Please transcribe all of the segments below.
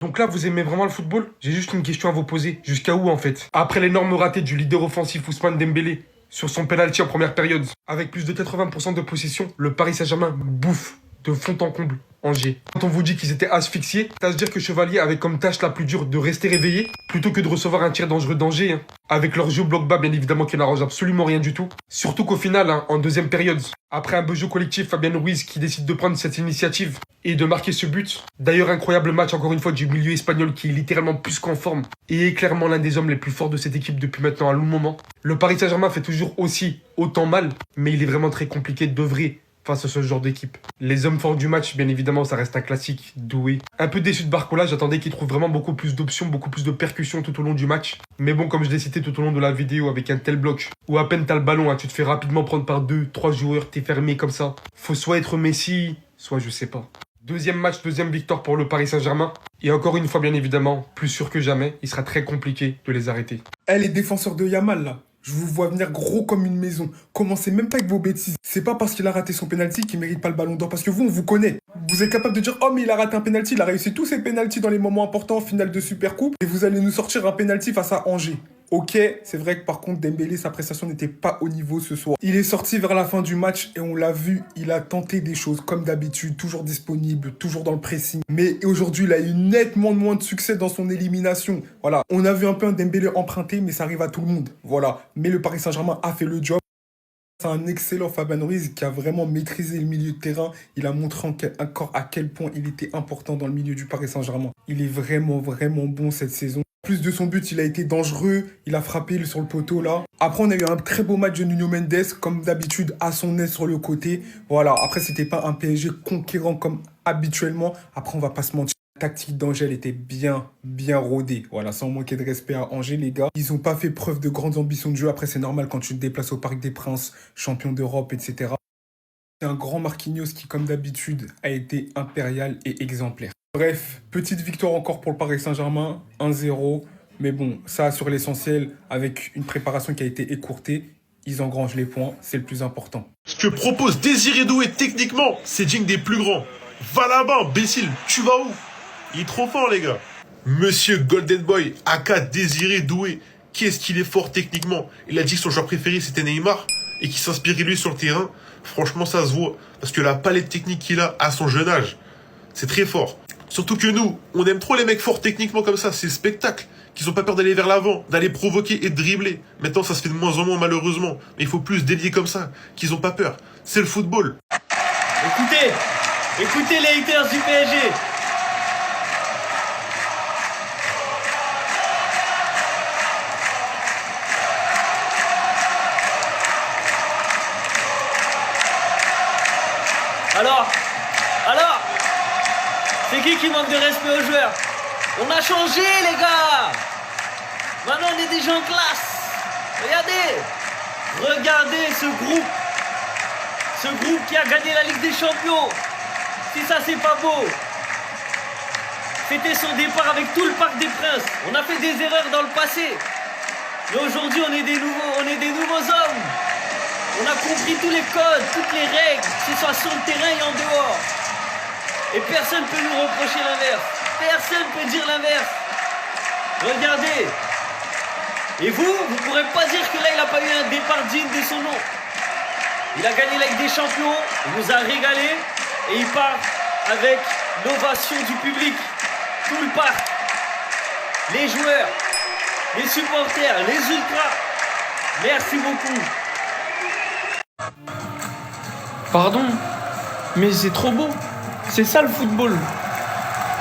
Donc là, vous aimez vraiment le football? J'ai juste une question à vous poser. Jusqu'à où en fait? Après l'énorme raté du leader offensif Ousmane Dembélé sur son penalty en première période, avec plus de 80% de possession, le Paris Saint-Germain bouffe de fond en comble Angers. Quand on vous dit qu'ils étaient asphyxiés, ça veut dire que Chevalier avait comme tâche la plus dure de rester réveillé plutôt que de recevoir un tir dangereux d'Angers. Avec leur jeu bloc bas, bien évidemment, qui n'arrange absolument rien du tout. Surtout qu'au final, en deuxième période, après un beau jeu collectif, Fabien Ruiz qui décide de prendre cette initiative et de marquer ce but. D'ailleurs, incroyable match encore une fois du milieu espagnol qui est littéralement plus qu'en forme et est clairement l'un des hommes les plus forts de cette équipe depuis maintenant un long moment. Le Paris Saint-Germain fait toujours aussi autant mal, mais il est vraiment très compliqué d'œuvrer face à ce genre d'équipe. Les hommes forts du match, bien évidemment, ça reste un classique, Doué. Un peu déçu de Barcola, j'attendais qu'il trouve vraiment beaucoup plus d'options, beaucoup plus de percussions tout au long du match. Mais bon, comme je l'ai cité tout au long de la vidéo, avec un tel bloc, où à peine t'as le ballon, tu te fais rapidement prendre par 2-3 joueurs, t'es fermé comme ça. Faut soit être Messi, soit je sais pas. Deuxième match, deuxième victoire pour le Paris Saint-Germain. Et encore une fois, bien évidemment, plus sûr que jamais, il sera très compliqué de les arrêter. Les défenseurs de Yamal, là, je vous vois venir gros comme une maison. Commencez même pas avec vos bêtises. C'est pas parce qu'il a raté son penalty qu'il mérite pas le ballon d'or. Parce que vous, on vous connaît. Vous êtes capable de dire, oh, mais il a raté un penalty. Il a réussi tous ses penaltys dans les moments importants en finale de Supercoupe. Et vous allez nous sortir un penalty face à Angers. Ok, c'est vrai que par contre, Dembélé, sa prestation n'était pas au niveau ce soir. Il est sorti vers la fin du match et on l'a vu, il a tenté des choses comme d'habitude, toujours disponible, toujours dans le pressing. Mais aujourd'hui, il a eu nettement moins de succès dans son élimination. Voilà, on a vu un peu un Dembélé emprunté, mais ça arrive à tout le monde. Voilà, mais le Paris Saint-Germain a fait le job. C'est un excellent Fabien Ruiz qui a vraiment maîtrisé le milieu de terrain. Il a montré encore à quel point il était important dans le milieu du Paris Saint-Germain. Il est vraiment bon cette saison. Plus de son but, il a été dangereux, il a frappé sur le poteau là. Après, on a eu un très beau match de Nuno Mendes, comme d'habitude, à son aise sur le côté. Voilà, après, c'était pas un PSG conquérant comme habituellement. Après, on va pas se mentir. La tactique d'Angers était bien rodée. Voilà, sans manquer de respect à Angers, les gars. Ils ont pas fait preuve de grandes ambitions de jeu. Après, c'est normal quand tu te déplaces au Parc des Princes, champion d'Europe, etc. C'est un grand Marquinhos qui, comme d'habitude, a été impérial et exemplaire. Bref, petite victoire encore pour le Paris Saint-Germain, 1-0. Mais bon, ça sur l'essentiel, avec une préparation qui a été écourtée, ils engrangent les points, c'est le plus important. Ce que propose Désiré Doué techniquement, c'est digne des plus grands. Va là-bas, imbécile, tu vas où? Il est trop fort, les gars. Monsieur Golden Boy, aka Désiré Doué, qu'est-ce qu'il est fort techniquement. Il a dit que son joueur préféré c'était Neymar et qu'il s'inspirait lui sur le terrain. Franchement, ça se voit. Parce que la palette technique qu'il a à son jeune âge, c'est très fort. Surtout que nous, on aime trop les mecs forts techniquement comme ça, c'est spectacle. Qu'ils ont pas peur d'aller vers l'avant, d'aller provoquer et de dribbler. Maintenant, ça se fait de moins en moins malheureusement. Mais il faut plus délier comme ça, qu'ils ont pas peur. C'est le football. Écoutez les haters du PSG. Alors, c'est qui manque de respect aux joueurs? On a changé, les gars. Maintenant, on est des gens en classe. Regardez ce groupe qui a gagné la Ligue des Champions. Si ça, c'est pas beau. C'était son départ avec tout le Parc des Princes. On a fait des erreurs dans le passé. Mais aujourd'hui, on est des nouveaux hommes. On a compris tous les codes, toutes les règles, que ce soit sur le terrain et en dehors. Et personne ne peut nous reprocher l'inverse. Personne ne peut dire l'inverse. Regardez. Et vous ne pourrez pas dire que là, il n'a pas eu un départ digne de son nom. Il a gagné la Ligue des Champions, il nous a régalé et il part avec l'ovation du public. Tout le parc, les joueurs, les supporters, les ultras. Merci beaucoup. Pardon, mais c'est trop beau. C'est ça le football.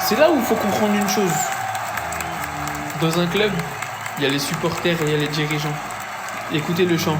C'est là où il faut comprendre une chose. Dans un club, il y a les supporters et il y a les dirigeants. Écoutez le chant.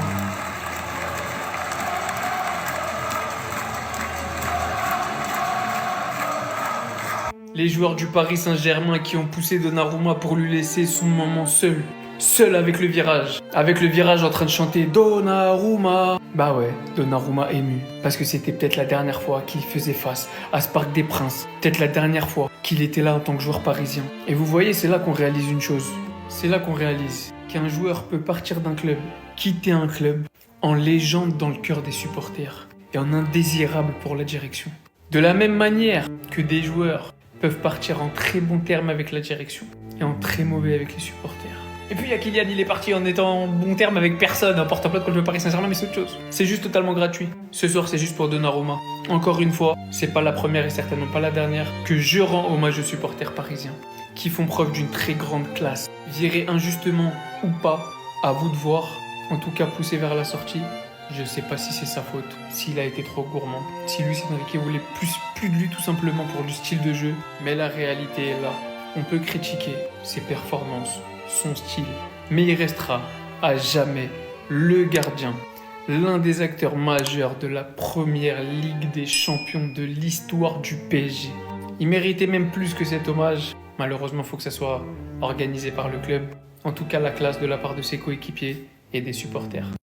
Les joueurs du Paris Saint-Germain qui ont poussé Donnarumma pour lui laisser son moment seul. Seul avec le virage. Avec le virage en train de chanter Donnarumma. Bah ouais, Donnarumma ému. Parce que c'était peut-être la dernière fois qu'il faisait face à ce Parc des Princes. Peut-être la dernière fois qu'il était là en tant que joueur parisien. Et vous voyez, c'est là qu'on réalise une chose. C'est là qu'on réalise qu'un joueur peut partir d'un club, quitter un club, en légende dans le cœur des supporters et en indésirable pour la direction. De la même manière que des joueurs peuvent partir en très bons termes avec la direction et en très mauvais avec les supporters. Et puis il y a Kylian, il est parti en étant en bon terme avec personne, en porte-à-plate contre le Paris Saint-Germain, mais c'est autre chose. C'est juste totalement gratuit. Ce soir, c'est juste pour Donnarumma. Encore une fois, c'est pas la première et certainement pas la dernière que je rends hommage aux supporters parisiens, qui font preuve d'une très grande classe. Virés injustement ou pas, à vous de voir. En tout cas, poussé vers la sortie. Je sais pas si c'est sa faute, s'il a été trop gourmand, si Luis Enrique voulait plus de lui tout simplement pour du style de jeu. Mais la réalité est là. On peut critiquer ses performances, son style, mais il restera à jamais le gardien, l'un des acteurs majeurs de la première Ligue des Champions de l'histoire du PSG. Il méritait même plus que cet hommage. Malheureusement, il faut que ça soit organisé par le club. En tout cas, la classe de la part de ses coéquipiers et des supporters.